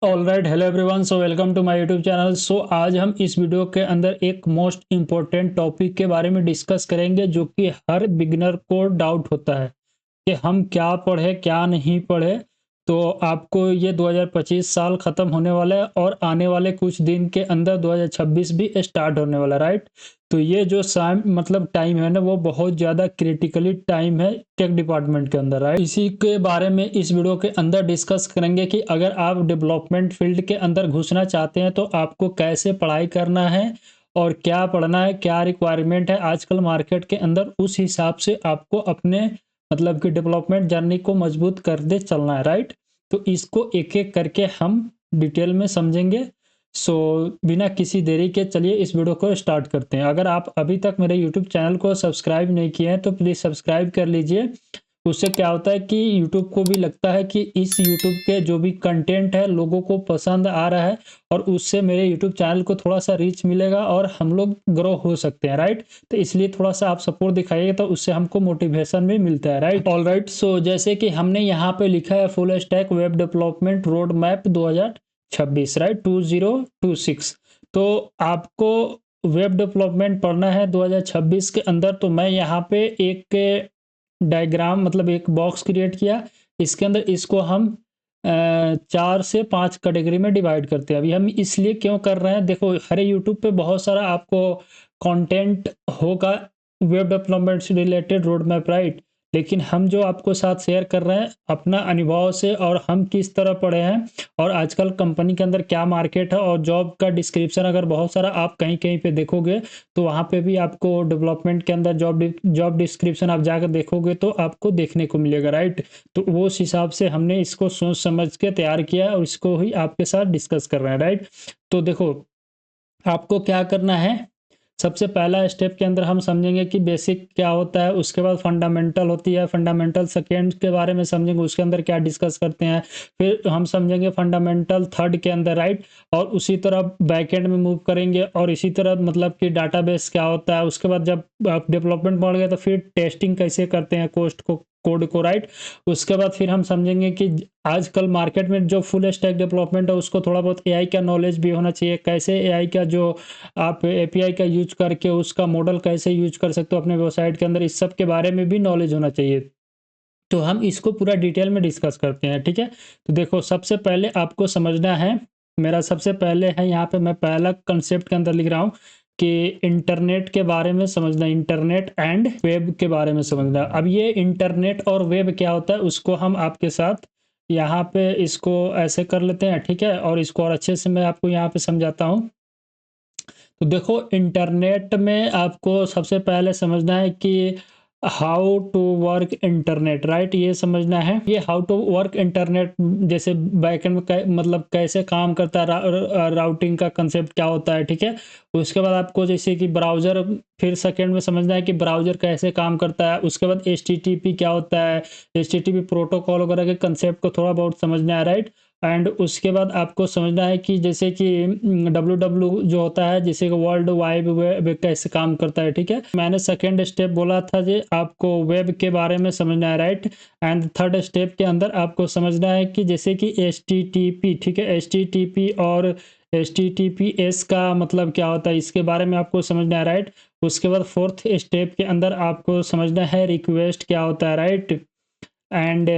Alright, hello everyone, so welcome to my YouTube channel. So आज हम इस video के अंदर एक मोस्ट इम्पोर्टेंट टॉपिक के बारे में डिस्कस करेंगे जो कि हर बिगिनर को डाउट होता है कि हम क्या पढ़े क्या नहीं पढ़े। तो आपको ये 2025 साल ख़त्म होने वाला है और आने वाले कुछ दिन के अंदर 2026 भी स्टार्ट होने वाला है, राइट। तो ये जो टाइम है ना, वो बहुत ज़्यादा क्रिटिकली टाइम है टेक डिपार्टमेंट के अंदर, राइट। इसी के बारे में इस वीडियो के अंदर डिस्कस करेंगे कि अगर आप डेवलपमेंट फील्ड के अंदर घुसना चाहते हैं तो आपको कैसे पढ़ाई करना है और क्या पढ़ना है, क्या रिक्वायरमेंट है आजकल मार्केट के अंदर, उस हिसाब से आपको अपने कि डेवलपमेंट जर्नी को मजबूत करते चलना है, राइट। तो इसको एक एक करके हम डिटेल में समझेंगे। सो बिना किसी देरी के चलिए इस वीडियो को स्टार्ट करते हैं। अगर आप अभी तक मेरे यूट्यूब चैनल को सब्सक्राइब नहीं किए हैं तो प्लीज़ सब्सक्राइब कर लीजिए। उससे क्या होता है कि यूट्यूब को भी लगता है कि इस यूट्यूब के जो भी कंटेंट है लोगों को पसंद आ रहा है और उससे मेरे यूट्यूब चैनल को थोड़ा सा रीच मिलेगा और हम लोग ग्रो हो सकते हैं, राइट। तो इसलिए थोड़ा सा आप सपोर्ट दिखाइए तो उससे हमको मोटिवेशन भी मिलता है, राइट। ऑल राइट, सो जैसे कि हमने यहाँ पे लिखा है full stack web development road map 2026, right, 2026। तो आपको वेब डेवलपमेंट पढ़ना है 2026 के अंदर। तो मैं यहाँ पे एक डायग्राम एक बॉक्स क्रिएट किया। इसके अंदर इसको हम 4 से 5 कैटेगरी में डिवाइड करते हैं। अभी हम इसलिए क्यों कर रहे हैं, देखो हर यूट्यूब पे बहुत सारा आपको कंटेंट होगा वेब डेवलपमेंट से रिलेटेड रोड मैप, राइट। लेकिन हम जो आपको साथ शेयर कर रहे हैं अपना अनुभव से और हम किस तरह पढ़े हैं और आजकल कंपनी के अंदर क्या मार्केट है और जॉब का डिस्क्रिप्शन अगर बहुत सारा आप कहीं कहीं पे देखोगे तो वहाँ पे भी आपको डेवलपमेंट के अंदर जॉब डिस्क्रिप्शन आप जाकर देखोगे तो आपको देखने को मिलेगा, राइट। तो वो उस हिसाब से हमने इसको सोच समझ के तैयार किया और इसको ही आपके साथ डिस्कस कर रहे हैं, राइट। तो देखो आपको क्या करना है, सबसे पहला स्टेप के अंदर हम समझेंगे कि बेसिक क्या होता है, उसके बाद फंडामेंटल होती है, फंडामेंटल सेकेंड के बारे में समझेंगे उसके अंदर क्या डिस्कस करते हैं, फिर हम समझेंगे फंडामेंटल थर्ड के अंदर, राइट। और उसी तरह बैकएंड में मूव करेंगे और इसी तरह कि डाटाबेस क्या होता है। उसके बाद जब आप डेवलपमेंट बढ़ गया तो फिर टेस्टिंग कैसे करते हैं कोड को, राइट। उसके बाद फिर हम समझेंगे कि आजकल मार्केट में जो फुल स्टैक डेवलपमेंट है उसको थोड़ा बहुत एआई का नॉलेज भी होना चाहिए, कैसे एआई का जो आप एपीआई का यूज करके उसका मॉडल कैसे यूज कर सकते हो अपने वेबसाइट के अंदर, इस सब के बारे में भी नॉलेज होना चाहिए। तो हम इसको पूरा डिटेल में डिस्कस करते हैं, ठीक है। तो देखो सबसे पहले आपको समझना है, मेरा सबसे पहले है यहाँ पे मैं पहला कंसेप्ट के अंदर लिख रहा हूँ कि इंटरनेट के बारे में समझना, इंटरनेट एंड वेब के बारे में समझना। अब ये इंटरनेट और वेब क्या होता है उसको हम आपके साथ यहाँ पे इसको ऐसे कर लेते हैं, ठीक है। और इसको और अच्छे से मैं आपको यहाँ पे समझाता हूँ। तो देखो इंटरनेट में आपको सबसे पहले समझना है कि how to work internet, right. ये समझना है ये हाउ टू वर्क इंटरनेट, जैसे बैकएंड में कैसे काम करता है, राउटिंग का कंसेप्ट क्या होता है, ठीक है। उसके बाद आपको जैसे कि ब्राउज़र, फिर सेकेंड में समझना है कि ब्राउज़र कैसे काम करता है। उसके बाद एचटीटीपी क्या होता है, एचटीटीपी प्रोटोकॉल वगैरह के कंसेप्ट को थोड़ा बहुत समझना है, राइट। एंड उसके बाद आपको समझना है कि जैसे कि डब्ल्यू जो होता है, जैसे कि वर्ल्ड वाइड वेब कैसे काम करता है, ठीक है। मैंने सेकेंड स्टेप बोला था जी आपको वेब के बारे में समझना है, राइट। एंड थर्ड स्टेप के अंदर आपको समझना है कि जैसे कि एचटीटीपी, ठीक है, एचटीटीपी और एचटीटीपीएस का मतलब क्या होता है इसके बारे में आपको समझना है, राइट। उसके बाद फोर्थ स्टेप के अंदर आपको समझना है रिक्वेस्ट क्या होता है, राइट। एंड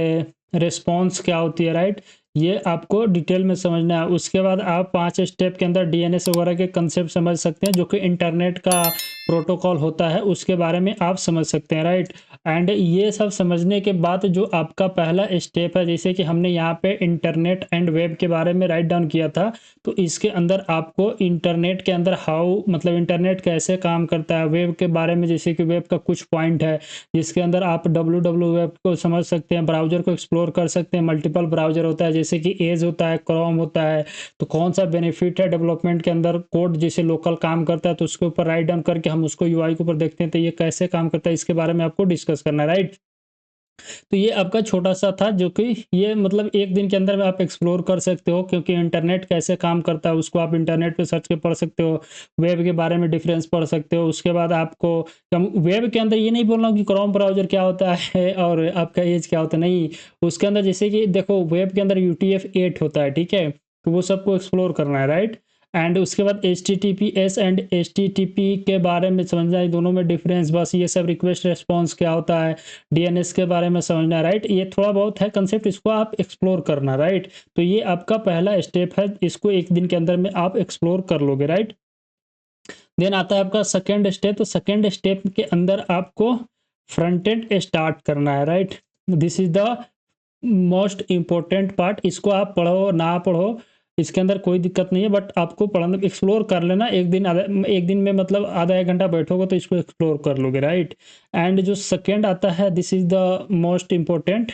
रिस्पॉन्स क्या होती है, राइट। ये आपको डिटेल में समझना है। उसके बाद आप 5 स्टेप के अंदर डीएनएस वगैरह के कंसेप्ट समझ सकते हैं जो कि इंटरनेट का प्रोटोकॉल होता है, उसके बारे में आप समझ सकते हैं, राइट। एंड ये सब समझने के बाद जो आपका पहला स्टेप है, जैसे कि हमने यहाँ पे इंटरनेट एंड वेब के बारे में राइट डाउन किया था, तो इसके अंदर आपको इंटरनेट के अंदर हाउ इंटरनेट कैसे काम करता है, वेब के बारे में जैसे कि वेब का कुछ पॉइंट है जिसके अंदर आप डब्ल्यू वेब को समझ सकते हैं, ब्राउज़र को एक्सप्लोर कर सकते हैं। मल्टीपल ब्राउज़र होता है जैसे कि एज होता है, क्रोम होता है। तो कौन सा बेनिफिट है डेवलपमेंट के अंदर, कोड जैसे लोकल काम करता है तो उसके ऊपर राइट डाउन करके हम उसको यूआई के ऊपर देखते हैं तो ये कैसे काम करता है, इसके बारे में आपको डिस्कस करना है, राइट। तो ये आपका छोटा-सा था जो कि ये एक दिन के अंदर में आप एक्सप्लोर कर सकते हो, क्योंकि इंटरनेट कैसे काम करता है उसको आप इंटरनेट पे सर्च के पढ़ सकते हो। वेब के बारे में डिफरेंस पढ़ सकते हो। उसके बाद आपको वेब के अंदर ये नहीं बोल रहा हूँ कि क्रोम ब्राउज़र क्या होता है और आपका एज क्या होता है, नहीं। उसके अंदर जैसे कि देखो वेब के अंदर यूटीएफ 8 होता है, ठीक है। तो वो सबको एक्सप्लोर करना है, राइट। एंड उसके बाद HTTPS एंड HTTP के बारे में समझना है, दोनों में डिफरेंस, बस ये सब रिक्वेस्ट रिस्पॉन्स क्या होता है, DNS के बारे में समझना है, राइट। ये थोड़ा बहुत है कंसेप्ट, इसको आप एक्सप्लोर करना, राइट। तो ये आपका पहला स्टेप है, इसको एक दिन के अंदर में आप एक्सप्लोर कर लोगे, राइट। देन आता है आपका सेकेंड स्टेप। तो सेकेंड स्टेप के अंदर आपको फ्रंट एंड स्टार्ट करना है, right. This is the most important part. इसको आप पढ़ो ना पढ़ो, इसके अंदर कोई दिक्कत नहीं है, बट आपको पढ़ना एक्सप्लोर कर लेना। एक दिन में मतलब आधा एक घंटा बैठोगे तो इसको एक्सप्लोर कर लोगे, राइट। एंड जो सेकेंड आता है, this is the most important.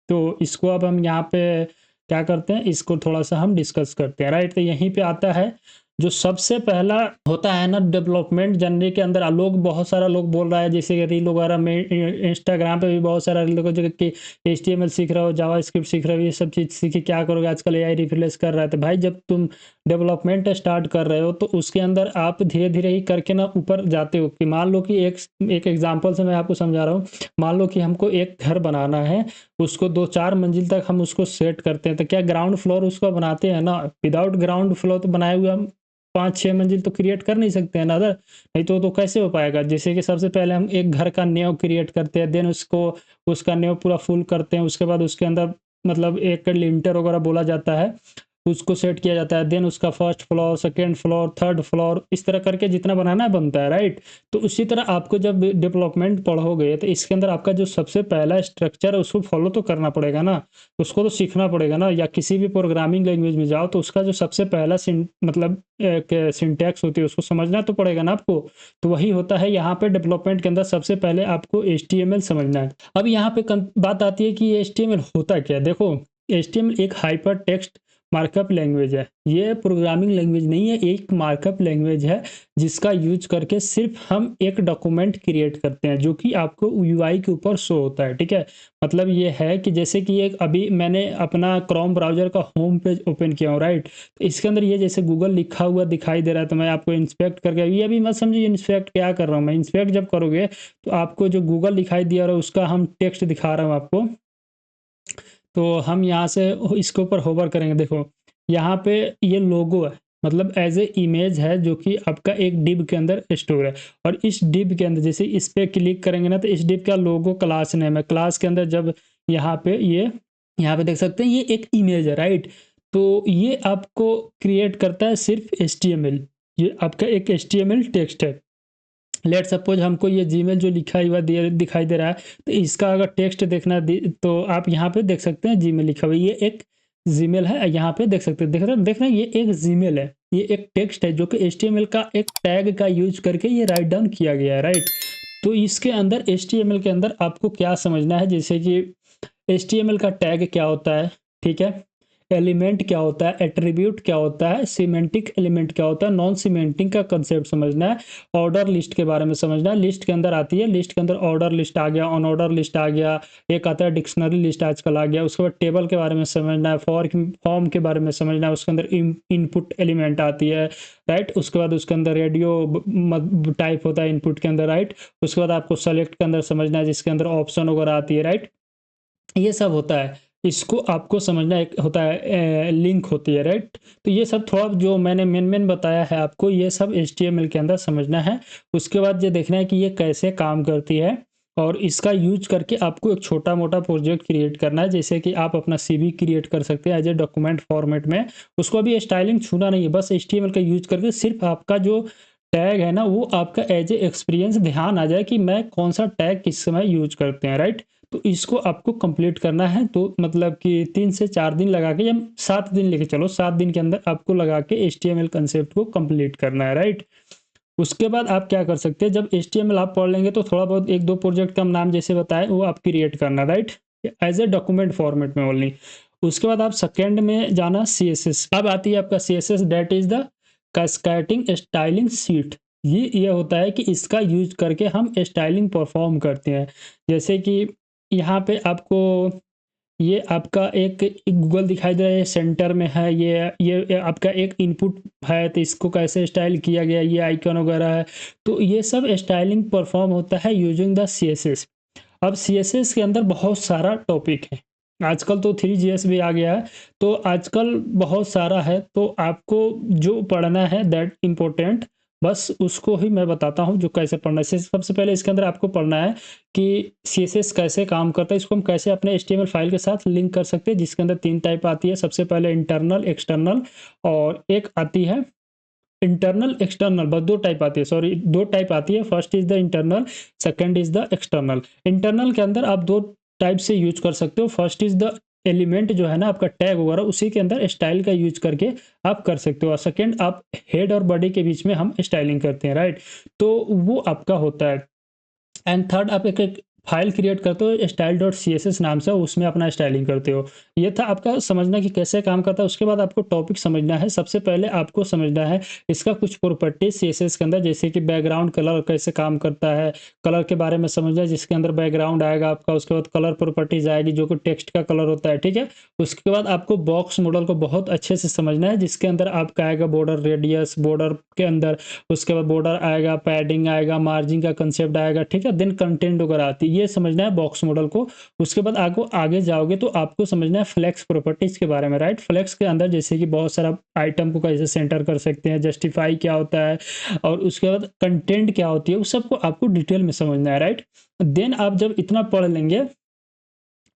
तो इसको अब हम यहाँ पे क्या करते हैं, इसको थोड़ा सा हम डिस्कस करते हैं, राइट। तो यहीं पे आता है जो सबसे पहला होता है ना डेवलपमेंट जर्नी के अंदर। लोग बहुत सारा लोग बोल रहा है, जैसे कि रील वगैरह में, इंस्टाग्राम पे भी बहुत सारा रील जो कि HTML सीख रहे हो, जावास्क्रिप्ट सीख रहे हो, ये सब चीज़ सीखी क्या करोगे, आजकल AI रिप्लेस कर रहा है। तो भाई जब तुम डेवलपमेंट स्टार्ट कर रहे हो तो उसके अंदर आप धीरे धीरे ही करके ना ऊपर जाते हो। कि मान लो कि एक एग्जाम्पल से मैं आपको समझा रहा हूँ। मान लो कि हमको एक घर बनाना है, उसको 2-4 मंजिल तक हम उसको सेट करते हैं, तो क्या ग्राउंड फ्लोर उसको बनाते हैं ना। विदाउट ग्राउंड फ्लोर तो बनाए हुए हम 5-6 मंजिल तो क्रिएट कर नहीं सकते हैं ना अदर, नहीं तो कैसे हो पाएगा। जैसे कि सबसे पहले हम एक घर का नींव क्रिएट करते हैं, देन उसका नींव पूरा फुल करते हैं, उसके बाद उसके अंदर मतलब एक लिंटर वगैरह बोला जाता है, उसको सेट किया जाता है। देन उसका first floor, second floor, third floor, इस तरह करके जितना बनाना बनता है, राइट। तो उसी तरह आपको जब डेवलपमेंट पढ़ोगे तो इसके अंदर आपका जो सबसे पहला स्ट्रक्चर है उसको फॉलो तो करना पड़ेगा ना, उसको तो सीखना पड़ेगा ना। या किसी भी प्रोग्रामिंग लैंग्वेज में जाओ तो उसका जो सबसे पहला मतलब सिंटैक्स होती है उसको समझना तो पड़ेगा ना आपको। तो वही होता है यहाँ पे डेवलपमेंट के अंदर, सबसे पहले आपको HTML समझना है। अब यहाँ पे बात आती है कि ये HTML होता क्या है। देखो, HTML एक हाइपर टेक्स्ट मार्कअप लैंग्वेज है। ये प्रोग्रामिंग लैंग्वेज नहीं है, एक मार्कअप लैंग्वेज है जिसका यूज करके सिर्फ हम एक डॉक्यूमेंट क्रिएट करते हैं जो कि आपको UI के ऊपर शो होता है, ठीक है। मतलब ये है कि जैसे कि एक अभी मैंने अपना क्रोम ब्राउजर का होम पेज ओपन किया हूँ, राइट। तो इसके अंदर ये जैसे गूगल लिखा हुआ दिखाई दे रहा है, तो मैं आपको इंस्पेक्ट करके, ये अभी मत समझिए इंस्पेक्ट क्या कर रहा हूँ मैं। इंस्पेक्ट जब करोगे तो आपको जो गूगल दिखाई दिया रहा है उसका हम टेक्स्ट दिखा रहा हूँ आपको। तो हम यहाँ से इसके ऊपर होवर करेंगे, देखो यहाँ पे ये लोगो है, मतलब एज ए इमेज है जो कि आपका एक डिव के अंदर स्टोर है। और इस डिव के अंदर जैसे इस पे क्लिक करेंगे ना तो इस डिव का लोगो क्लास नेम है। क्लास के अंदर जब यहाँ पे यहाँ पे देख सकते हैं ये एक इमेज है, राइट। तो ये आपको क्रिएट करता है सिर्फ HTML। ये आपका एक HTML टेक्स्ट है। लेट सपोज हमको ये जीमेल जो लिखा हुआ दिखाई दे रहा है, तो इसका अगर टेक्स्ट देखना तो आप यहाँ पे देख सकते हैं जीमेल लिखा हुआ है, ये एक जीमेल है। यहाँ पे देख सकते हैं, देख रहे हैं, ये एक जीमेल है, ये एक टेक्स्ट है जो कि HTML का एक टैग का यूज करके ये राइट डाउन किया गया है, राइट। तो इसके अंदर HTML के अंदर आपको क्या समझना है, जैसे कि HTML का टैग क्या होता है, ठीक है। एलिमेंट क्या होता है, एट्रीब्यूट क्या होता है, सीमेंटिक एलिमेंट क्या होता है, नॉन सीमेंटिक का कंसेप्ट समझना है, ऑर्डर लिस्ट के बारे में समझना है। लिस्ट के अंदर आती है, लिस्ट के अंदर ऑर्डर लिस्ट आ गया, ऑन ऑर्डर लिस्ट आ गया, एक आता है डिक्शनरी लिस्ट आजकल आ गया। उसके बाद टेबल के बारे में समझना है, फॉर्म के बारे में समझना है, उसके अंदर इनपुट एलिमेंट आती है, राइट। उसके बाद उसके अंदर रेडियो टाइप होता है इनपुट के अंदर, राइट। उसके बाद आपको सेलेक्ट के अंदर समझना है जिसके अंदर ऑप्शन वगैरह आती है, राइट। ये सब होता है, इसको आपको समझना एक होता है लिंक होती है, राइट। तो ये सब थोड़ा जो मैंने मेन बताया है आपको, ये सब HTML के अंदर समझना है। उसके बाद ये देखना है कि ये कैसे काम करती है और इसका यूज करके आपको एक छोटा मोटा प्रोजेक्ट क्रिएट करना है। जैसे कि आप अपना CV क्रिएट कर सकते हैं एज ए डॉक्यूमेंट फॉर्मेट में। उसको अभी स्टाइलिंग छूना नहीं है, बस HTML का यूज करके सिर्फ आपका जो टैग है ना वो आपका एज ए एक्सपीरियंस ध्यान आ जाए कि मैं कौन सा टैग किस समय यूज करते हैं, राइट। तो इसको आपको कंप्लीट करना है। तो मतलब कि 3 से 4 दिन लगा के, या 7 दिन लेके चलो, 7 दिन के अंदर आपको लगा के HTML कंसेप्ट को कंप्लीट करना है, राइट। उसके बाद आप क्या कर सकते हैं, जब HTML आप पढ़ लेंगे तो थोड़ा बहुत 1-2 प्रोजेक्ट का नाम जैसे बताए वो आप क्रिएट करना, right, as a document format में ओनली। उसके बाद आप सेकेंड में जाना CSS। अब आती है आपका CSS, that is the cascading styling sheet. ये होता है कि इसका यूज करके हम स्टाइलिंग परफॉर्म करते हैं। जैसे कि यहाँ पे आपको ये आपका एक गूगल दिखाई दे रहा है, सेंटर में है, ये आपका एक इनपुट है, तो इसको कैसे स्टाइल किया गया, ये आइकन वगैरह है। तो ये सब स्टाइलिंग परफॉर्म होता है यूजिंग द CSS। अब CSS के अंदर बहुत सारा टॉपिक है, आजकल तो 3GS भी आ गया है, तो आजकल बहुत सारा है, तो आपको जो पढ़ना है दैट इम्पोर्टेंट, बस उसको ही मैं बताता हूँ जो कैसे पढ़ना है। सबसे पहले इसके अंदर आपको पढ़ना है कि सीएसएस कैसे काम करता है, इसको हम कैसे अपने एचटीएमएल फाइल के साथ लिंक कर सकते हैं, जिसके अंदर 3 टाइप आती है। सबसे पहले इंटरनल, एक्सटर्नल और एक आती है इंटरनल, एक्सटर्नल, बस 2 टाइप आती है, सॉरी 2 टाइप आती है। First is the internal, second is the external. Internal के अंदर आप 2 टाइप से यूज़ कर सकते हो। फर्स्ट इज़ द एलिमेंट जो है ना आपका टैग वगैरह, उसी के अंदर स्टाइल का यूज़ करके आप कर सकते हो। और सेकंड, आप हेड और बॉडी के बीच में हम स्टाइलिंग करते हैं, राइट? तो वो आपका होता है। एंड थर्ड, आप एक फाइल क्रिएट करते हो style dot C S S नाम से, उसमें अपना स्टाइलिंग करते हो। ये था आपका समझना कि कैसे काम करता है। उसके बाद आपको टॉपिक समझना है। सबसे पहले आपको समझना है इसका कुछ प्रॉपर्टीज सी एस एस के अंदर, जैसे कि बैकग्राउंड कलर कैसे काम करता है, कलर के बारे में समझना है, जिसके अंदर बैकग्राउंड आएगा आपका। उसके बाद कलर प्रॉपर्टीज आएगी जो कि टेक्स्ट का कलर होता है, ठीक है। उसके बाद आपको बॉक्स मॉडल को बहुत अच्छे से समझना है, जिसके अंदर आपका आएगा बॉर्डर रेडियस, बॉर्डर के अंदर उसके बाद बॉर्डर आएगा, पैडिंग आएगा, मार्जिन का कंसेप्ट आएगा, ठीक है। देन कंटेंट वगैरह आती है, ये समझना है बॉक्स मॉडल को। उसके बाद आपको आगे जाओगे तो आपको समझना है फ्लेक्स प्रॉपर्टीज के बारे में, राइट। फ्लेक्स के अंदर जैसे कि बहुत सारा आइटम को कैसे सेंटर कर सकते हैं, जस्टिफाई क्या होता है, और उसके बाद कंटेंट क्या होती है, उस सबको आपको डिटेल में समझना है, राइट। देन आप जब इतना पढ़ लेंगे,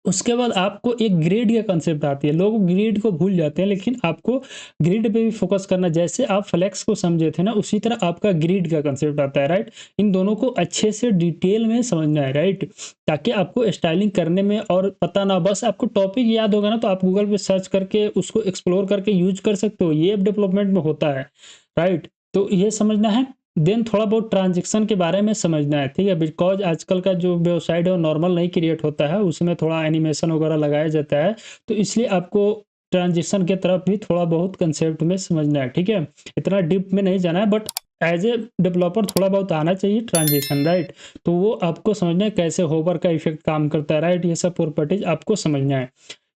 उसके बाद आपको एक ग्रिड का कंसेप्ट आती है। लोग ग्रिड को भूल जाते हैं, लेकिन आपको ग्रिड पे भी फोकस करना। जैसे आप फ्लेक्स को समझे थे ना, उसी तरह आपका ग्रिड का कंसेप्ट आता है, राइट। इन दोनों को अच्छे से डिटेल में समझना है, राइट, ताकि आपको स्टाइलिंग करने में और पता ना, बस आपको टॉपिक याद होगा ना, तो आप गूगल पे सर्च करके उसको एक्सप्लोर करके यूज कर सकते हो। ये ऐप डेवलपमेंट में होता है, राइट। तो ये समझना है। देन थोड़ा बहुत ट्रांजेक्शन के बारे में समझना है, ठीक है। बिकॉज आजकल का जो वेबसाइट है वो नॉर्मल नहीं क्रिएट होता है, उसमें थोड़ा एनिमेशन वगैरह लगाया जाता है, तो इसलिए आपको ट्रांजेक्शन के तरफ भी थोड़ा बहुत कंसेप्ट में समझना है, ठीक है। इतना डीप में नहीं जाना है, बट एज ए डेवलपर थोड़ा बहुत आना चाहिए ट्रांजेक्शन, राइट। तो वो आपको समझना है कैसे होवर का इफेक्ट काम करता है, राइट। ये सब प्रॉपर्टीज आपको समझना है।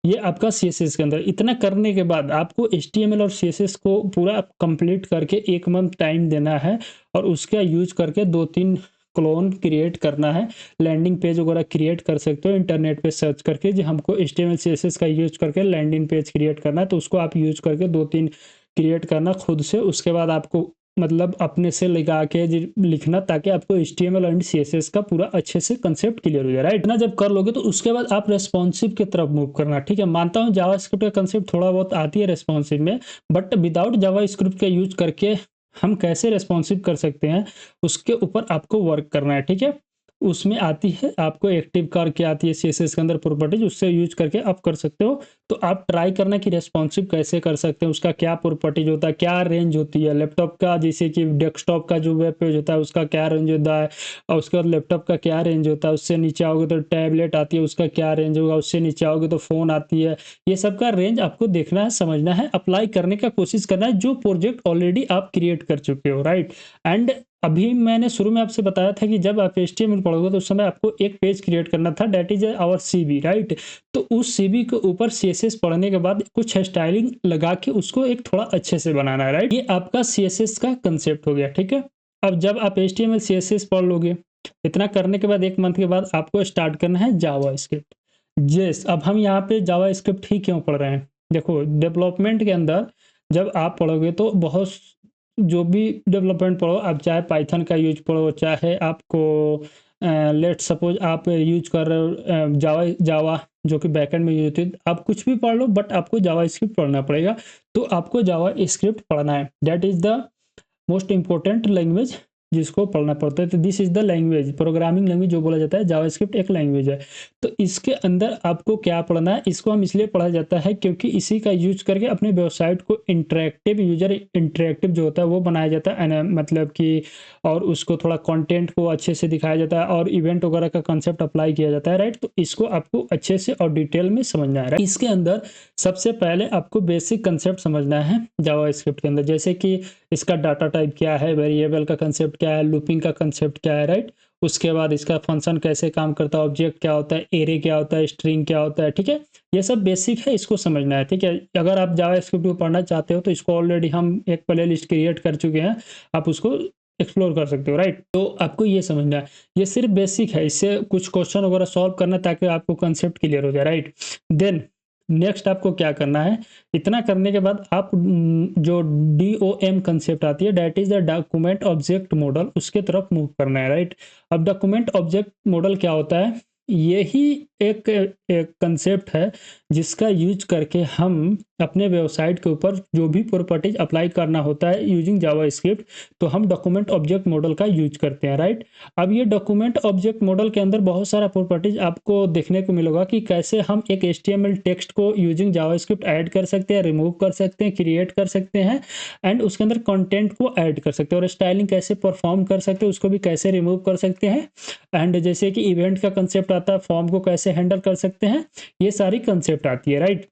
ये आपका सीएसएस के अंदर। इतना करने के बाद आपको एचटीएमएल और सीएसएस को पूरा कंप्लीट करके 1 मंथ टाइम देना है, और उसका यूज करके 2-3 क्लोन क्रिएट करना है। लैंडिंग पेज वगैरह क्रिएट कर सकते हो इंटरनेट पे सर्च करके, जो हमको एचटीएमएल सीएसएस का यूज करके लैंडिंग पेज क्रिएट करना है, तो उसको आप यूज करके 2-3 क्रिएट करना खुद से। उसके बाद आपको मतलब अपने से लगा के लिखना, ताकि आपको एचटीएमएल एंड सीएसएस का पूरा अच्छे से कंसेप्ट क्लियर हो जाए, राइट ना। जब कर लोगे तो उसके बाद आप रेस्पॉन्सिव की तरफ मूव करना, ठीक है। मानता हूँ जावास्क्रिप्ट का कंसेप्ट थोड़ा बहुत आती है रेस्पॉन्सिव में, बट विदाउट जावास्क्रिप्ट का यूज करके हम कैसे रेस्पॉन्सिव कर सकते हैं, उसके ऊपर आपको वर्क करना है, ठीक है। उसमें आती है आपको एक्टिव कार की आती है सीएसएस के अंदर प्रॉपर्टीज, उससे यूज करके आप कर सकते हो। तो आप ट्राई करना कि रेस्पॉन्सिव कैसे कर सकते हैं, उसका क्या प्रॉपर्टीज होता है, क्या रेंज होती है। लैपटॉप का जैसे कि डेस्कटॉप का जो वेब पेज होता है उसका क्या रेंज होता है, और उसके बाद लैपटॉप का क्या रेंज होता है। उससे नीचे आओगे तो टैबलेट आती है, उसका क्या रेंज होगा। उससे नीचे आओगे तो फ़ोन आती है। ये सब का रेंज आपको देखना है, समझना है, अप्लाई करने का कोशिश करना है, जो प्रोजेक्ट ऑलरेडी आप क्रिएट कर चुके हो, राइट। एंड अभी मैंने शुरू में आपसे बताया था कि जब आप एचटीएमएल पढ़ोगे तो उस समय आपको एक पेज क्रिएट करना था, that is our CV, right. तो उस सीवी के ऊपर सीएसएस पढ़ने के बाद कुछ स्टाइलिंग लगा के उसको एक थोड़ा अच्छे से बनाना है, राइट। ये आपका सीएसएस का कंसेप्ट हो गया, ठीक है। अब जब आप एचटीएमएल सीएसएस पढ़ लोगे, इतना करने के बाद 1 मंथ के बाद आपको स्टार्ट करना है जावास्क्रिप्ट। यस, अब हम यहाँ पे जावास्क्रिप्ट ही क्यों पढ़ रहे हैं, देखो डेवलपमेंट के अंदर जब आप पढ़ोगे तो बहुत, जो भी डेवलपमेंट पढ़ो आप, चाहे पाइथन का यूज पढ़ो, चाहे आपको लेट सपोज आप यूज कर रहे हो जावा जावा जो कि बैकएंड में यूज होती है, आप कुछ भी पढ़ लो, बट आपको जावा स्क्रिप्ट पढ़ना पड़ेगा। तो आपको जावा स्क्रिप्ट पढ़ना है, that is the most important language जिसको पढ़ना पड़ता है। तो this is the language, programming language जो बोला जाता है, जावास्क्रिप्ट एक लैंग्वेज है। तो इसके अंदर आपको क्या पढ़ना है, इसको हम इसलिए पढ़ा जाता है क्योंकि इसी का यूज करके अपने वेबसाइट को इंटरेक्टिव, यूजर इंटरेक्टिव जो होता है वो बनाया जाता है, मतलब कि, और उसको थोड़ा कंटेंट को अच्छे से दिखाया जाता है, और इवेंट वगैरह का कंसेप्ट अप्लाई किया जाता है, राइट। तो इसको आपको अच्छे से और डिटेल में समझना है, राइट। इसके अंदर सबसे पहले आपको बेसिक कंसेप्ट समझना है जावास्क्रिप्ट के अंदर, जैसे कि इसका डाटा टाइप क्या है, वेरिएबल का कंसेप्ट क्या है, लूपिंग का कंसेप्ट क्या है, राइट। उसके बाद इसका फंक्शन कैसे काम करता है, ऑब्जेक्ट क्या होता है, एरे क्या होता है, स्ट्रिंग क्या होता है, ठीक है। ये सब बेसिक है, इसको समझना है, ठीक है। अगर आप जावास्क्रिप्ट को पढ़ना चाहते हो तो इसको ऑलरेडी हम एक प्ले लिस्ट क्रिएट कर चुके हैं, आप उसको एक्सप्लोर कर सकते हो, राइट। तो आपको ये समझना है, ये सिर्फ बेसिक है, इससे कुछ क्वेश्चन वगैरह सॉल्व करना ताकि आपको कंसेप्ट क्लियर हो जाए, राइट। देन नेक्स्ट आपको क्या करना है, इतना करने के बाद आप जो DOM कंसेप्ट आती है, that is the document object model, उसके तरफ मूव करना है, राइट। अब डॉक्यूमेंट ऑब्जेक्ट मॉडल क्या होता है, यही एक कंसेप्ट है जिसका यूज करके हम अपने वेबसाइट के ऊपर जो भी प्रॉपर्टीज अप्लाई करना होता है यूजिंग जावास्क्रिप्ट, तो हम डॉक्यूमेंट ऑब्जेक्ट मॉडल का यूज करते हैं, राइट। अब ये डॉक्यूमेंट ऑब्जेक्ट मॉडल के अंदर बहुत सारा प्रॉपर्टीज आपको देखने को मिलेगा कि कैसे हम एक HTML टेक्स्ट को यूजिंग जावास्क्रिप्ट ऐड कर सकते हैं, रिमूव कर सकते हैं, क्रिएट कर सकते हैं, एंड उसके अंदर कंटेंट को ऐड कर सकते हैं, और स्टाइलिंग कैसे परफॉर्म कर सकते हैं, उसको भी कैसे रिमूव कर सकते हैं, एंड जैसे कि इवेंट का कंसेप्ट आता है, फॉर्म को कैसे हैंडल कर सकते हैं, ये सारी कंसेप्ट आती है, राइट।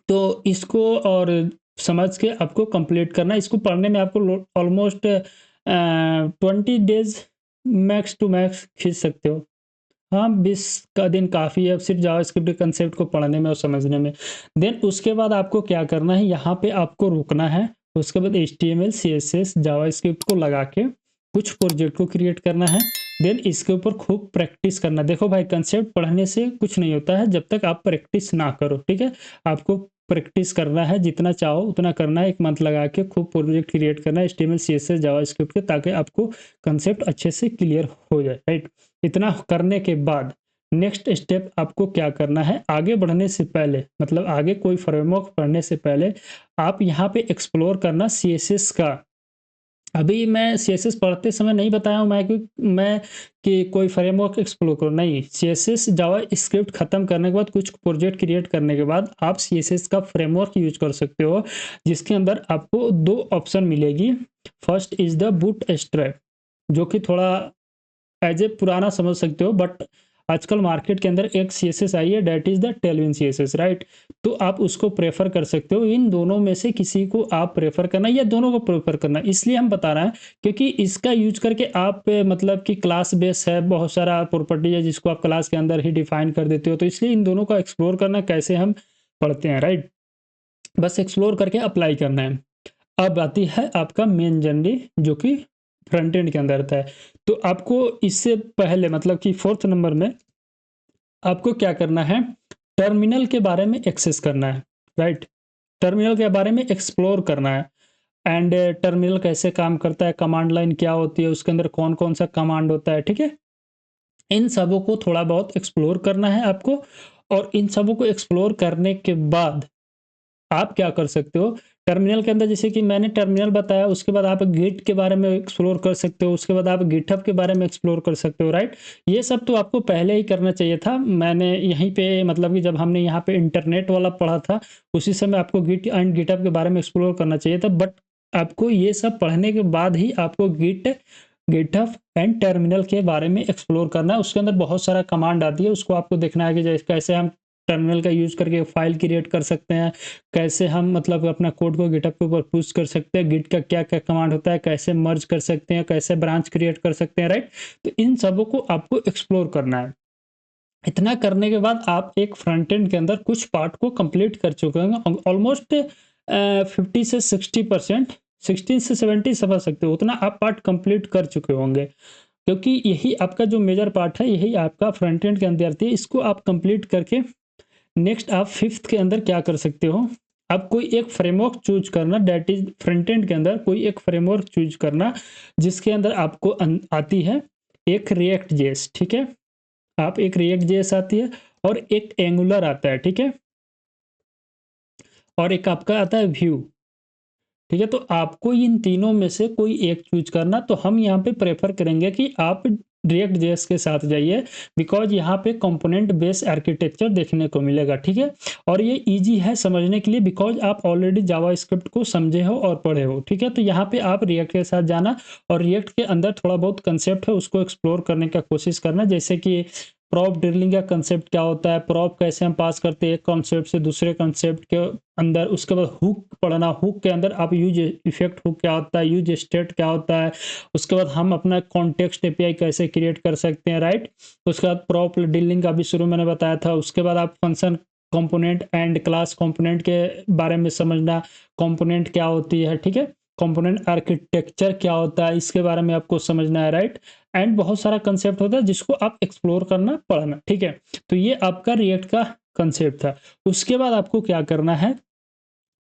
तो इसको और समझ के आपको कंप्लीट करना, इसको पढ़ने में आपको almost 20 days max to max खींच सकते हो। हाँ, 20 का दिन काफ़ी है सिर्फ जावास्क्रिप्ट के कंसेप्ट को पढ़ने में और समझने में। देन उसके बाद आपको क्या करना है, यहाँ पे आपको रुकना है, उसके बाद HTML CSS जावास्क्रिप्ट को लगा के कुछ प्रोजेक्ट को क्रिएट करना है। देन इसके ऊपर खूब प्रैक्टिस करना। देखो भाई, कंसेप्ट पढ़ने से कुछ नहीं होता है जब तक आप प्रैक्टिस ना करो, ठीक है। आपको प्रैक्टिस करना है, जितना चाहो उतना करना है, 1 मंथ लगा के खूब प्रोजेक्ट क्रिएट करना है HTML CSS जावास्क्रिप्ट के, ताकि आपको कंसेप्ट अच्छे से क्लियर हो जाए, राइट। इतना करने के बाद नेक्स्ट स्टेप आपको क्या करना है, आगे बढ़ने से पहले, मतलब आगे कोई फ्रेमवर्क पढ़ने से पहले आप यहाँ पे एक्सप्लोर करना CSS का। अभी मैं CSS पढ़ते समय नहीं बताया हूँ मैं कि कोई फ्रेमवर्क एक्सप्लोर करो, नहीं। CSS जावास्क्रिप्ट खत्म करने के बाद, कुछ प्रोजेक्ट क्रिएट करने के बाद आप CSS का फ्रेमवर्क यूज कर सकते हो, जिसके अंदर आपको 2 ऑप्शन मिलेगी। फर्स्ट इज द बूटस्ट्रैप, जो कि थोड़ा एज ए पुराना समझ सकते हो, बट आजकल मार्केट के अंदर एक CSS आई है, that is the Tailwind CSS, right. तो आप उसको प्रेफर कर सकते हो, इन दोनों में से किसी को आप प्रेफर करना या दोनों को प्रेफर करना, इसलिए हम बता रहे हैं क्योंकि इसका यूज करके आप मतलब कि क्लास बेस है, बहुत सारा प्रॉपर्टी है जिसको आप क्लास के अंदर ही डिफाइन कर देते हो, तो इसलिए इन दोनों का एक्सप्लोर करना कैसे हम पढ़ते हैं, राइट। बस एक्सप्लोर करके अप्लाई करना है। अब आती है आपका मेन जर्नी, जो कि फ्रंट एंड के अंदर आता है। तो आपको इससे पहले, मतलब कि 4th नंबर में आपको क्या करना है, टर्मिनल के बारे में एक्सेस करना है, राइट। टर्मिनल के बारे में एक्सप्लोर करना है, एंड टर्मिनल कैसे काम करता है, कमांड लाइन क्या होती है, उसके अंदर कौन कौन सा कमांड होता है, ठीक है। इन सबों को थोड़ा बहुत एक्सप्लोर करना है आपको, और इन सबों को एक्सप्लोर करने के बाद आप क्या कर सकते हो, टर्मिनल के अंदर जैसे कि मैंने टर्मिनल बताया, उसके बाद आप गिट के बारे में एक्सप्लोर कर सकते हो, उसके बाद आप गिटहब के बारे में एक्सप्लोर कर सकते हो, राइट। ये सब तो आपको पहले ही करना चाहिए था, मैंने यहीं पे मतलब कि जब हमने यहाँ पे इंटरनेट वाला पढ़ा था, उसी समय आपको गिट एंड गिटहब के बारे में एक्सप्लोर करना चाहिए था, बट आपको ये सब पढ़ने के बाद ही आपको गिटहब एंड टर्मिनल के बारे में एक्सप्लोर करना है। उसके अंदर बहुत सारा कमांड आती है, उसको आपको देखना है कि जैसे कैसे हम टर्मिनल का यूज करके फाइल क्रिएट कर सकते हैं, कैसे हम मतलब अपना कोड को गिटहब के ऊपर पुश कर सकते हैं, गिट का क्या क्या कमांड होता है, कैसे मर्ज कर सकते हैं, कैसे ब्रांच क्रिएट कर सकते हैं, राइट। तो इन सबों को आपको एक्सप्लोर करना है। इतना करने के बाद आप एक फ्रंट एंड के अंदर कुछ पार्ट को कंप्लीट कर चुके होंगे, ऑलमोस्ट 50 से 60%, 16 से 70 समझ सकते हो, उतना आप पार्ट कंप्लीट कर चुके होंगे, क्योंकि यही आपका जो मेजर पार्ट है, यही आपका फ्रंट एंड के अंदर आती है। इसको आप कंप्लीट करके नेक्स्ट आप 5th के अंदर क्या कर सकते हो, आप कोई एक फ्रेमवर्क चूज करना, डेट इज फ्रंट एंड के अंदर कोई एक फ्रेमवर्क चूज करना, जिसके अंदर आपको आती है एक रिएक्ट जेएस, ठीक है। आप एक रिएक्ट जेएस आती है, और एक एंगुलर आता है, ठीक है, और एक आपका आता है व्यू, ठीक है। तो आपको इन तीनों में से कोई एक चूज करना, तो हम यहाँ पे प्रेफर करेंगे कि आप रिएक्ट जेएस के साथ जाइए, बिकॉज यहाँ पे कंपोनेंट बेस आर्किटेक्चर देखने को मिलेगा, ठीक है। और ये इजी है समझने के लिए, बिकॉज आप ऑलरेडी जावास्क्रिप्ट को समझे हो और पढ़े हो, ठीक है। तो यहाँ पे आप रिएक्ट के साथ जाना, और रिएक्ट के अंदर थोड़ा बहुत कंसेप्ट है उसको एक्सप्लोर करने का कोशिश करना, जैसे कि प्रॉप ड्रिलिंग का कंसेप्ट क्या होता है, प्रॉप कैसे हम पास करते हैं एक कॉन्सेप्ट से दूसरे कॉन्सेप्ट के अंदर, उसके बाद हुक पढ़ना, हुक के अंदर आप यूज इफेक्ट हुक क्या होता है, यूज स्टेट क्या होता है, उसके बाद हम अपना कॉन्टेक्स्ट एपीआई कैसे क्रिएट कर सकते हैं, राइट। उसके बाद प्रॉप डीलिंग का भी शुरू मैंने बताया था, उसके बाद आप function component and class component के बारे में समझना, कंपोनेंट क्या होती है, ठीक है। कंपोनेंट आर्किटेक्चर क्या होता है इसके बारे में आपको समझना है, राइट। एंड बहुत सारा कंसेप्ट होता है जिसको आप एक्सप्लोर करना पड़ना, ठीक है। तो ये आपका रिएक्ट का कंसेप्ट था। उसके बाद आपको क्या करना है,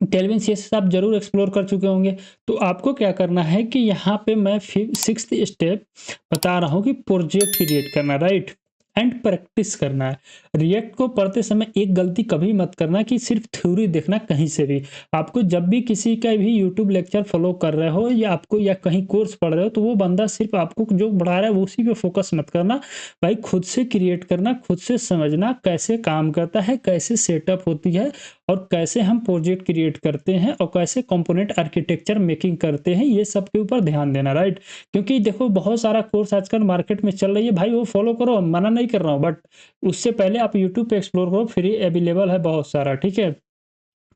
केल्विन सीएसएस आप जरूर एक्सप्लोर कर चुके होंगे। तो आपको क्या करना है कि यहाँ पे मैं सिक्स्थ स्टेप बता रहा हूँ कि प्रोजेक्ट क्रिएट करना, राइट, एंड प्रैक्टिस करना है। रिएक्ट को पढ़ते समय एक गलती कभी मत करना कि सिर्फ थ्योरी देखना कहीं से भी। आपको जब भी किसी का भी यूट्यूब लेक्चर फॉलो कर रहे हो या आपको या कहीं कोर्स पढ़ रहे हो, तो वो बंदा सिर्फ आपको जो पढ़ा रहा है उसी पे फोकस मत करना। भाई खुद से क्रिएट करना, खुद से समझना कैसे काम करता है, कैसे सेटअप होती है, और कैसे हम प्रोजेक्ट क्रिएट करते हैं, और कैसे कंपोनेंट आर्किटेक्चर मेकिंग करते हैं, ये सब के ऊपर ध्यान देना, राइट। क्योंकि देखो बहुत सारा कोर्स आजकल मार्केट में चल रही है भाई, वो फॉलो करो, मना नहीं कर रहा हूँ, बट उससे पहले आप यूट्यूब पे एक्सप्लोर करो, फ्री अवेलेबल है बहुत सारा, ठीक है।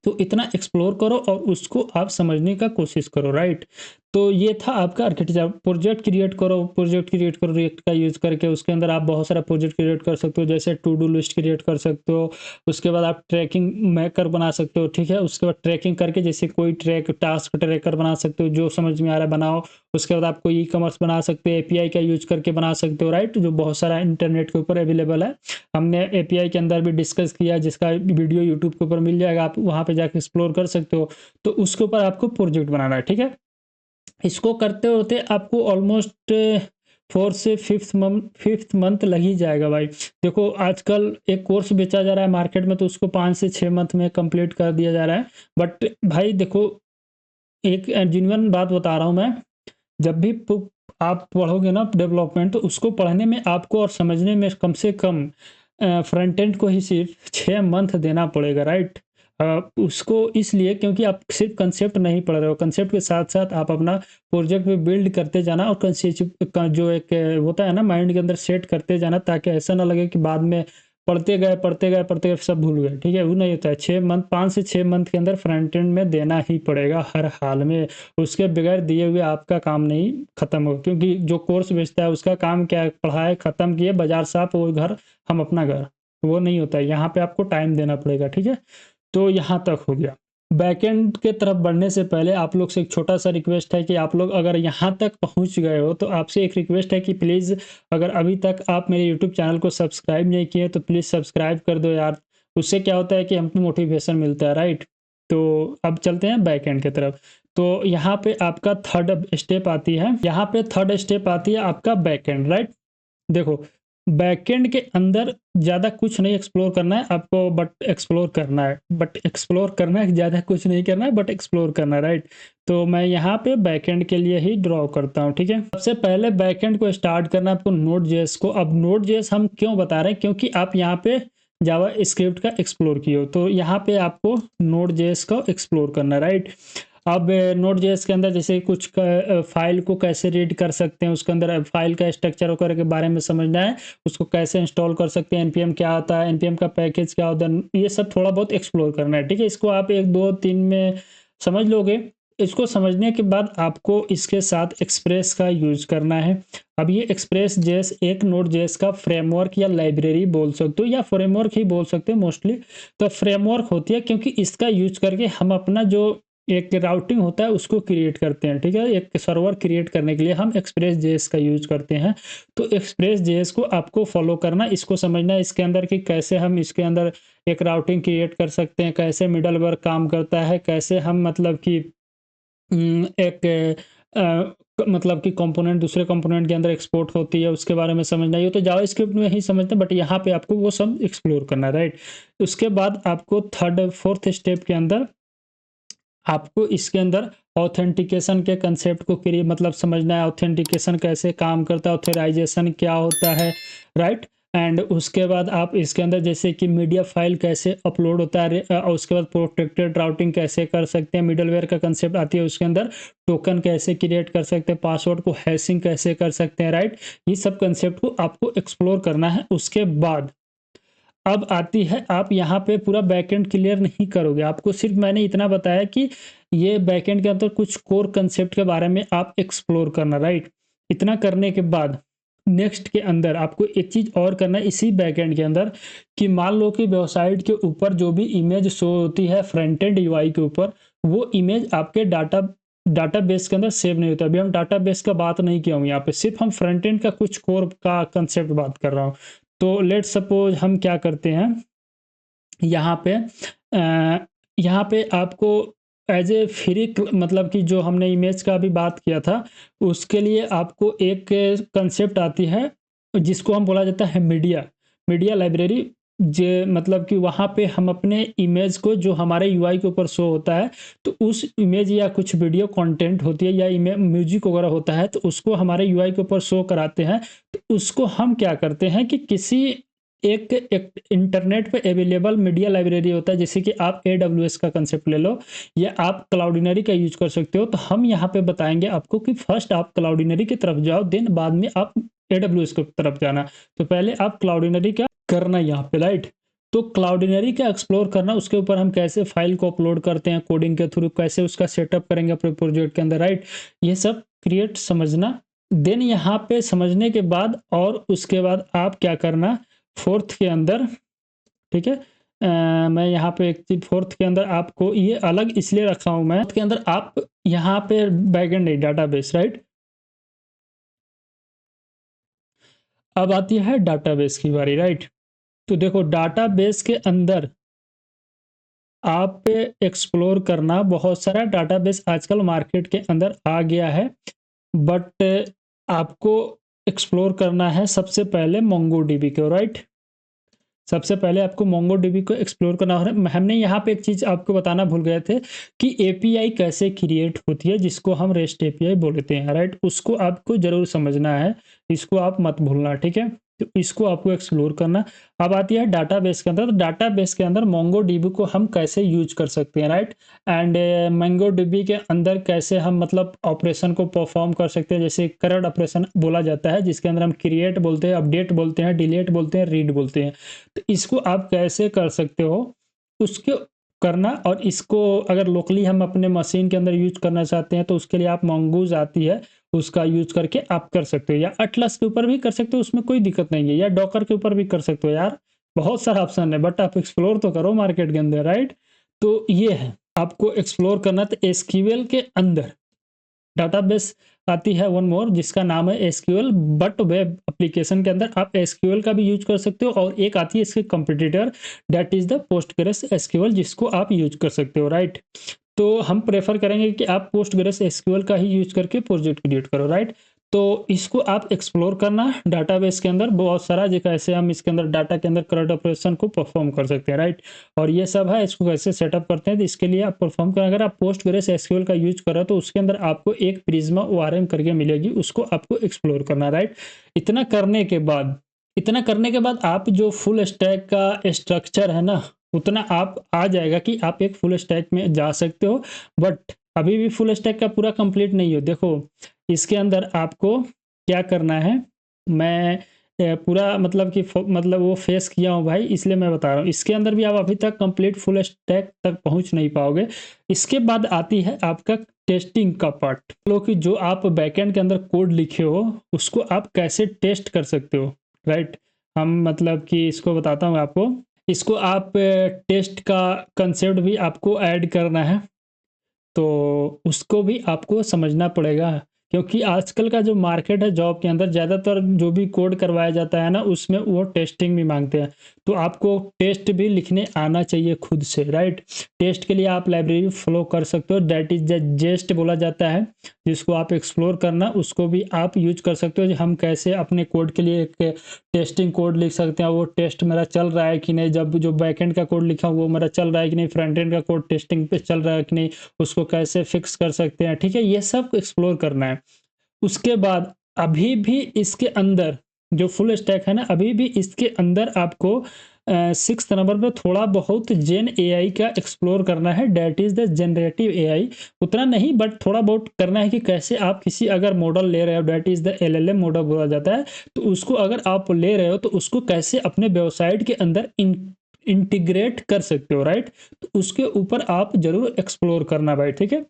तो इतना एक्सप्लोर करो और उसको आप समझने का कोशिश करो, राइट। तो ये था आपका आर्किटेक्चर। प्रोजेक्ट क्रिएट करो रिएक्ट का यूज़ करके। उसके अंदर आप बहुत सारा प्रोजेक्ट क्रिएट कर सकते हो, जैसे टू डू लिस्ट क्रिएट कर सकते हो। उसके बाद आप ट्रैकिंग मेकर बना सकते हो, ठीक है। उसके बाद ट्रैकिंग करके जैसे कोई टास्क ट्रैकर बना सकते हो, जो समझ में आ रहा है बनाओ। उसके बाद आप कोई ई-कॉमर्स बना सकते हो, एपीआई का यूज़ करके बना सकते हो, राइट, जो बहुत सारा इंटरनेट के ऊपर अवेलेबल है। हमने एपीआई के अंदर भी डिस्कस किया, जिसका वीडियो यूट्यूब के ऊपर मिल जाएगा, आप वहाँ पे जाके एक्सप्लोर कर सकते हो। तो उसके ऊपर आपको प्रोजेक्ट बनाना है, ठीक है। इसको करते होते आपको ऑलमोस्ट 4 से 5th मंथ लग ही जाएगा भाई। देखो आजकल एक कोर्स बेचा जा रहा है मार्केट में, तो उसको 5 से 6 मंथ में कंप्लीट कर दिया जा रहा है। बट भाई देखो, एक जेन्युइन बात बता रहा हूँ मैं, जब भी आप पढ़ोगे ना डेवलपमेंट, तो उसको पढ़ने में आपको और समझने में कम से कम फ्रंट एंड को ही सिर्फ 6 मंथ देना पड़ेगा, राइट। उसको इसलिए क्योंकि आप सिर्फ कंसेप्ट नहीं पढ़ रहे हो, कंसेप्ट के साथ साथ आप अपना प्रोजेक्ट भी बिल्ड करते जाना, और कंसेप्ट का जो एक होता है ना माइंड के अंदर सेट करते जाना, ताकि ऐसा ना लगे कि बाद में पढ़ते गए सब भूल गए, ठीक है। वो नहीं होता है। 6 मंथ, 5 से 6 मंथ के अंदर फ्रंट एंड में देना ही पड़ेगा हर हाल में। उसके बगैर दिए हुए आपका काम नहीं खत्म हो, क्योंकि जो कोर्स बेचता है उसका काम क्या है, पढ़ाए खत्म किए, बाजार साफ, वो घर हम अपना घर, वो नहीं होता है। यहाँ पे आपको टाइम देना पड़ेगा, ठीक है। तो यहाँ तक हो गया। बैकएंड के तरफ बढ़ने से पहले आप लोग से एक छोटा सा रिक्वेस्ट है कि आप लोग अगर यहाँ तक पहुँच गए हो, तो आपसे एक रिक्वेस्ट है कि प्लीज़, अगर अभी तक आप मेरे यूट्यूब चैनल को सब्सक्राइब नहीं किए, तो प्लीज़ सब्सक्राइब कर दो यार। उससे क्या होता है कि हमको मोटिवेशन मिलता है, राइट। तो अब चलते हैं बैकएंड की तरफ। तो यहाँ पे आपका थर्ड स्टेप आती है, यहाँ पे थर्ड स्टेप आती है आपका बैकएंड, राइट। देखो, बैकएंड के अंदर ज़्यादा कुछ नहीं एक्सप्लोर करना है आपको, बट एक्सप्लोर करना है, ज़्यादा कुछ नहीं करना है, बट एक्सप्लोर करना है, राइट। तो मैं यहाँ पे बैकएंड के लिए ही ड्रॉ करता हूँ, ठीक है। सबसे पहले बैकएंड को स्टार्ट करना है आपको नोड.जेएस को। अब नोड.जेएस हम क्यों बता रहे हैं, क्योंकि आप यहाँ पे जावा स्क्रिप्ट का एक्सप्लोर किए हो, तो यहाँ पे आपको नोड.जेएस को एक्सप्लोर करना है, राइट। अब नोड.जेएस के अंदर जैसे कुछ फाइल को कैसे रीड कर सकते हैं, उसके अंदर फाइल का स्ट्रक्चर वगैरह के बारे में समझना है, उसको कैसे इंस्टॉल कर सकते हैं, एनपीएम क्या होता है, एनपीएम का पैकेज क्या होता है, ये सब थोड़ा बहुत एक्सप्लोर करना है, ठीक है। इसको आप 1 2 3 में समझ लोगे। इसको समझने के बाद आपको इसके साथ एक्सप्रेस का यूज करना है। अब ये एक्सप्रेस जेएस एक नोड.जेएस का फ्रेमवर्क या लाइब्रेरी बोल सकते हो, या फ्रेमवर्क ही बोल सकते हो मोस्टली। तो फ्रेमवर्क होती है क्योंकि इसका यूज करके हम अपना जो एक राउटिंग होता है उसको क्रिएट करते हैं, ठीक है। एक सर्वर क्रिएट करने के लिए हम एक्सप्रेस जेएस का यूज करते हैं। तो एक्सप्रेस जेएस को आपको फॉलो करना, इसको समझना इसके अंदर कि कैसे हम इसके अंदर एक राउटिंग क्रिएट कर सकते हैं, कैसे मिडलवेयर काम करता है, कैसे हम मतलब कि एक मतलब कि कंपोनेंट दूसरे कंपोनेंट के अंदर एक्सपोर्ट होती है, उसके बारे में समझना। ये तो जावास्क्रिप्ट में ही समझते हैं, बट यहाँ पे आपको वो सब एक्सप्लोर करना है, राइट। उसके बाद आपको थर्ड फोर्थ स्टेप के अंदर आपको इसके अंदर ऑथेंटिकेशन के कंसेप्ट को मतलब समझना है, ऑथेंटिकेशन कैसे काम करता है, ऑथराइजेशन क्या होता है, राइट। एंड उसके बाद आप इसके अंदर जैसे कि मीडिया फाइल कैसे अपलोड होता है, और उसके बाद प्रोटेक्टेड राउटिंग कैसे कर सकते हैं, मिडलवेयर का कंसेप्ट आती है, उसके अंदर टोकन कैसे क्रिएट कर सकते हैं, पासवर्ड को हैशिंग कैसे कर सकते हैं, राइट। ये सब कंसेप्ट को आपको एक्सप्लोर करना है। उसके बाद अब आती है, आप यहाँ पे पूरा बैकएंड क्लियर नहीं करोगे, आपको सिर्फ मैंने इतना बताया कि ये बैकएंड के अंदर कुछ कोर कंसेप्ट के बारे में आप एक्सप्लोर करना, राइट। इतना करने के बाद नेक्स्ट के अंदर आपको एक चीज़ और करना है इसी बैकएंड के अंदर, कि मान लो कि वेबसाइट के ऊपर जो भी इमेज शो होती है फ्रंट एंड यूआई के ऊपर, वो इमेज आपके डाटा डाटाबेस के अंदर सेव नहीं होता। अभी हम डाटाबेस का बात नहीं किया हूँ यहाँ पे, सिर्फ हम फ्रंट एंड का कुछ कोर का कंसेप्ट बात कर रहा हूँ। तो लेट्स सपोज हम क्या करते हैं यहाँ पे यहाँ पे आपको एज ए फ्री मतलब कि जो हमने इमेज का अभी बात किया था, उसके लिए आपको एक कंसेप्ट आती है जिसको हम बोला जाता है मीडिया लाइब्रेरी। जे मतलब कि वहाँ पे हम अपने इमेज को जो हमारे यूआई के ऊपर शो होता है, तो उस इमेज या कुछ वीडियो कंटेंट होती है या म्यूजिक वगैरह होता है, तो उसको हमारे यूआई के ऊपर शो कराते हैं। तो उसको हम क्या करते हैं कि किसी एक इंटरनेट पे अवेलेबल मीडिया लाइब्रेरी होता है, जैसे कि आप AWS का कंसेप्ट ले लो या आप क्लाउडिनरी का यूज कर सकते हो। तो हम यहाँ पे बताएंगे आपको कि फर्स्ट आप क्लाउडिनरी की तरफ जाओ, देन बाद में आप AWS की तरफ जाना। तो पहले आप क्लाउडिनरी क्या करना यहाँ पे, राइट। तो क्लाउडिनरी का एक्सप्लोर करना, उसके ऊपर हम कैसे फाइल को अपलोड करते हैं कोडिंग के थ्रू, कैसे उसका सेटअप करेंगे अपने प्रोजेक्ट के अंदर, राइट। ये सब क्रिएट समझना। देन यहाँ पे समझने के बाद और उसके बाद आप क्या करना फोर्थ के अंदर, ठीक है। मैं यहाँ पे एक चीज फोर्थ के अंदर आपको ये अलग इसलिए रखा हूं मैं, के अंदर आप यहाँ पे बैकएंड नहीं, डाटाबेस, राइट। अब आती है डाटाबेस की बारी, राइट। तो देखो डाटाबेस के अंदर आप एक्सप्लोर करना, बहुत सारा डाटाबेस आजकल मार्केट के अंदर आ गया है, बट आपको एक्सप्लोर करना है सबसे पहले मोंगोडीबी को, राइट। सबसे पहले आपको मोंगोडीबी को एक्सप्लोर करना है। हमने यहाँ पे एक चीज़ आपको बताना भूल गए थे कि एपीआई कैसे क्रिएट होती है, जिसको हम रेस्ट एपीआई बोलते हैं, राइट। उसको आपको जरूर समझना है, इसको आप मत भूलना, ठीक है। तो इसको आपको एक्सप्लोर करना। अब आती है डाटाबेस के अंदर। तो डाटाबेस के अंदर मोंगोडीबी को हम कैसे यूज कर सकते हैं, राइट। एंड मोंगोडीबी के अंदर कैसे हम मतलब ऑपरेशन को परफॉर्म कर सकते हैं, जैसे करंट ऑपरेशन बोला जाता है, जिसके अंदर हम क्रिएट बोलते हैं, अपडेट बोलते हैं, डिलीट बोलते हैं, रीड बोलते हैं। तो इसको आप कैसे कर सकते हो उसके करना। और इसको अगर लोकली हम अपने मशीन के अंदर यूज करना चाहते हैं, तो उसके लिए आप मंगूज आती है, उसका यूज करके आप कर सकते हो, या अटलस के ऊपर भी कर सकते हो, उसमें कोई दिक्कत नहीं है, या डॉकर के ऊपर भी कर सकते हो। यार बहुत सारा ऑप्शन है, बट आप एक्सप्लोर तो करो मार्केट के अंदर, राइट। तो ये है आपको एक्सप्लोर करना। तो एसक्यूएल के अंदर डाटाबेस आती है वन मोर, जिसका नाम है एसक्यूएल, बट वेब एप्लीकेशन के अंदर आप एसक्यूएल का भी यूज कर सकते हो। और एक आती है इसके competitor, that is the Postgres SQL, जिसको आप यूज कर सकते हो, राइट। तो हम प्रेफर करेंगे कि आप पोस्टग्रेस एसक्यूएल का ही यूज करके प्रोजेक्ट क्रिएट करो, राइट। तो इसको आप एक्सप्लोर करना डाटाबेस के अंदर बहुत सारा, जो कैसे हम इसके अंदर डाटा के अंदर करंट ऑपरेशन को परफॉर्म कर सकते हैं, राइट। और ये सब है, इसको कैसे सेटअप करते हैं, तो इसके लिए आप परफॉर्म करें। अगर आप पोस्टग्रेस एसक्यूएल का यूज कर रहे हो, तो उसके अंदर आपको एक प्रिज्मा ओआरएम करके मिलेगी, उसको आपको एक्सप्लोर करना, राइट। इतना करने के बाद आप जो फुल स्टैक का स्ट्रक्चर है ना, उतना आप आ जाएगा कि आप एक फुल स्टैक में जा सकते हो। बट अभी भी फुल स्टैक का पूरा कंप्लीट नहीं हो। देखो इसके अंदर आपको क्या करना है, मैं पूरा मतलब कि मतलब वो फेस किया हूँ भाई, इसलिए मैं बता रहा हूँ। इसके अंदर भी आप अभी तक कंप्लीट फुल स्टैक तक पहुँच नहीं पाओगे। इसके बाद आती है आपका टेस्टिंग का पार्ट, मतलब कि जो आप बैकएंड के अंदर कोड लिखे हो, उसको आप कैसे टेस्ट कर सकते हो, राइट। हम मतलब कि इसको बताता हूँ आपको, इसको आप टेस्ट का कंसेप्ट भी आपको ऐड करना है, तो उसको भी आपको समझना पड़ेगा। क्योंकि आजकल का जो मार्केट है जॉब के अंदर, ज़्यादातर जो भी कोड करवाया जाता है ना, उसमें वो टेस्टिंग भी मांगते हैं। तो आपको टेस्ट भी लिखने आना चाहिए खुद से, राइट। टेस्ट के लिए आप लाइब्रेरी फॉलो कर सकते हो, दैट इज द जेस्ट बोला जाता है, जिसको आप एक्सप्लोर करना, उसको भी आप यूज कर सकते हो। हम कैसे अपने कोड के लिए एक टेस्टिंग कोड लिख सकते हैं, वो टेस्ट मेरा चल रहा है कि नहीं, जब जो बैकएंड का कोड लिखा वो मेरा चल रहा है कि नहीं, फ्रंट एंड का कोड टेस्टिंग पे चल रहा है कि नहीं, उसको कैसे फिक्स कर सकते हैं, ठीक है। ये सब एक्सप्लोर करना है। उसके बाद अभी भी इसके अंदर जो फुल स्टैक है ना, अभी भी इसके अंदर आपको 6th नंबर पे थोड़ा बहुत जेन एआई का एक्सप्लोर करना है, that is the generative AI. उतना नहीं, बट थोड़ा बहुत करना है कि कैसे आप किसी अगर मॉडल ले रहे हो, that is the LLM model बोला जाता है, तो उसको अगर आप ले रहे हो, तो उसको कैसे अपने वेबसाइट के अंदर इंटीग्रेट कर सकते हो, राइट। तो उसके ऊपर आप जरूर एक्सप्लोर करना भाई, ठीक है।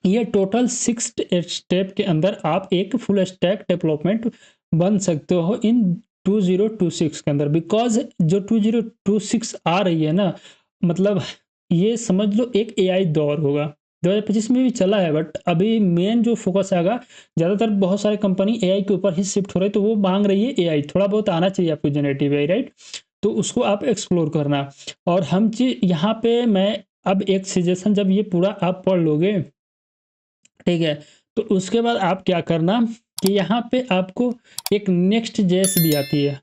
ये टोटल 6 स्टेप के अंदर आप एक फुल स्टैक डेवलपमेंट बन सकते हो इन 2026 के अंदर। बिकॉज जो 2026 आ रही है ना, मतलब ये समझ लो एक एआई दौर होगा, 2025 में भी चला है, बट अभी मेन जो फोकस आएगा, ज़्यादातर बहुत सारे कंपनी एआई के ऊपर ही शिफ्ट हो रहे हैं, तो वो मांग रही है एआई। थोड़ा बहुत आना चाहिए आपको जनरेटिव एआई, राइट? तो उसको आप एक्सप्लोर करना। और हम चीज़ यहाँ पे मैं अब एक सजेशन, जब ये पूरा आप पढ़ लोगे, ठीक है, तो उसके बाद आप क्या करना कि यहाँ पे आपको एक नेक्स्ट जेएस भी आती है,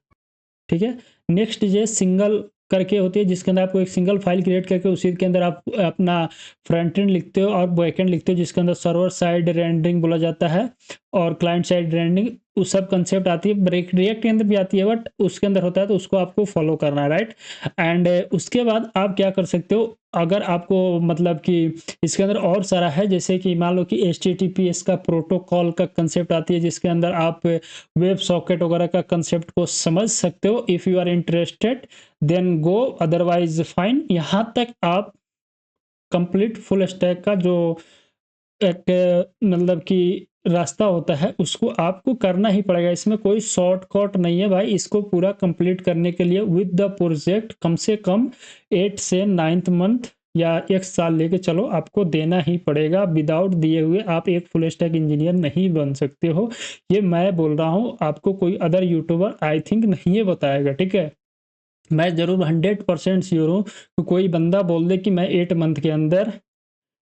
ठीक है? नेक्स्ट जेएस सिंगल करके होती है, जिसके अंदर आपको एक सिंगल फाइल क्रिएट करके उसी के अंदर आप अपना फ्रंट एंड लिखते हो और बैक एंड लिखते हो, जिसके अंदर सर्वर साइड रेंडरिंग बोला जाता है और क्लाइंट साइड रेंडरिंग, उस सब कंसेप्ट आती है। रिएक्ट के अंदर भी आती है, बट उसके अंदर होता है, तो उसको आपको फॉलो करना है, राइट? एंड उसके बाद आप क्या कर सकते हो, अगर आपको मतलब कि इसके अंदर और सारा है, जैसे कि मान लो कि एचटीटीपीएस का प्रोटोकॉल का कंसेप्ट आती है, जिसके अंदर आप वेब सॉकेट वगैरह का कंसेप्ट को समझ सकते हो। If you are interested then go, otherwise fine. यहाँ तक आप कंप्लीट फुल स्टैक का जो एक मतलब कि रास्ता होता है, उसको आपको करना ही पड़ेगा। इसमें कोई शॉर्टकट नहीं है भाई। इसको पूरा कंप्लीट करने के लिए विद द प्रोजेक्ट कम से कम 8 से 9th मंथ या 1 साल लेके चलो, आपको देना ही पड़ेगा। विदाउट दिए हुए आप एक फुल स्टैक इंजीनियर नहीं बन सकते हो। ये मैं बोल रहा हूँ, आपको कोई अदर यूट्यूबर आई थिंक नहीं ये बताएगा, ठीक है? मैं ज़रूर 100% श्योर हूँ कि कोई बंदा बोल दे कि मैं 8 मंथ के अंदर,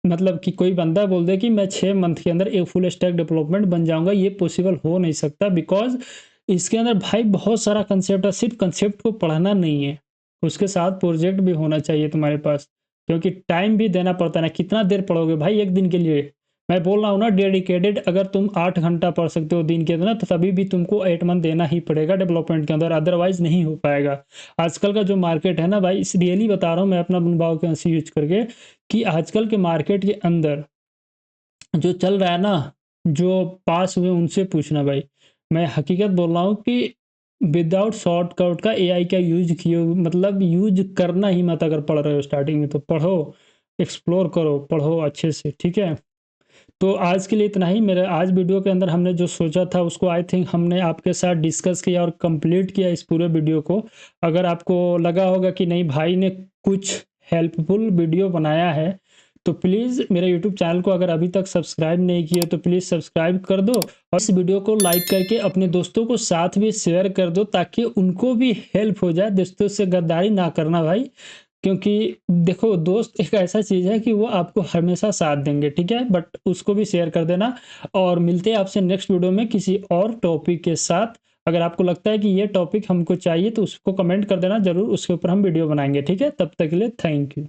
मतलब कि कोई बंदा बोल दे कि मैं 6 मंथ के अंदर एक फुल स्टैक डेवलपमेंट बन जाऊँगा, ये पॉसिबल हो नहीं सकता। बिकॉज़ इसके अंदर भाई बहुत सारा कंसेप्ट है, सिर्फ़ कंसेप्ट को पढ़ना नहीं है, उसके साथ प्रोजेक्ट भी होना चाहिए तुम्हारे पास, क्योंकि टाइम भी देना पड़ता है ना। कितना देर पढ़ोगे भाई एक दिन के लिए? मैं बोल रहा हूँ ना, डेडिकेटेड अगर तुम 8 घंटा पढ़ सकते हो दिन के अंदर, तो तभी भी तुमको 8 मंथ देना ही पड़ेगा डेवलपमेंट के अंदर, अदरवाइज़ नहीं हो पाएगा। आजकल का जो मार्केट है ना भाई, इस रियली बता रहा हूँ मैं अपना अनुभव के से यूज़ करके, कि आजकल के मार्केट के अंदर जो चल रहा है ना, जो पास हुए उनसे पूछना भाई। मैं हकीकत बोल रहा हूँ कि विदाउट शॉर्टकट का एआई का यूज़ किए मतलब यूज़ करना ही मत। अगर पढ़ रहे हो स्टार्टिंग में तो पढ़ो, एक्सप्लोर करो, पढ़ो अच्छे से, ठीक है? तो आज के लिए इतना ही। मेरे आज वीडियो के अंदर हमने जो सोचा था उसको आई थिंक हमने आपके साथ डिस्कस किया और कंप्लीट किया इस पूरे वीडियो को। अगर आपको लगा होगा कि नहीं भाई ने कुछ हेल्पफुल वीडियो बनाया है, तो प्लीज़ मेरे यूट्यूब चैनल को अगर अभी तक सब्सक्राइब नहीं किया तो प्लीज़ सब्सक्राइब कर दो, और इस वीडियो को लाइक करके अपने दोस्तों को साथ भी शेयर कर दो, ताकि उनको भी हेल्प हो जाए। दोस्तों से गद्दारी ना करना भाई, क्योंकि देखो दोस्त एक ऐसा चीज़ है कि वो आपको हमेशा साथ देंगे, ठीक है? बट उसको भी शेयर कर देना। और मिलते हैं आपसे नेक्स्ट वीडियो में किसी और टॉपिक के साथ। अगर आपको लगता है कि ये टॉपिक हमको चाहिए तो उसको कमेंट कर देना ज़रूर, उसके ऊपर हम वीडियो बनाएँगे, ठीक है? तब तक के लिए थैंक यू।